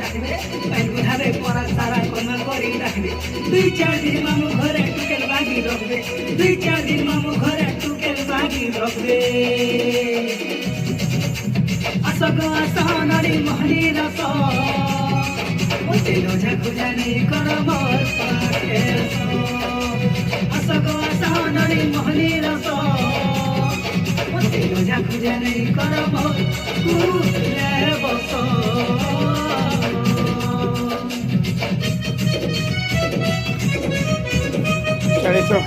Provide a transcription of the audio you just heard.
ডাকবে পাইল বুঝাবে পড়া সারা কর্ম করি ডাকবে 2-4 দিন মামু ঘরে টুকেল বাগি রাখবে 2-4 দিন মামু ঘরে টুকেল বাগি রাখবে আসগ আসানারি মহনি রস ওতেলো ঝাকুজানি করম পাকে আসগ আসানারি মহনি রস ওতেলো ঝাকুজানি করম কুলে বস Eso.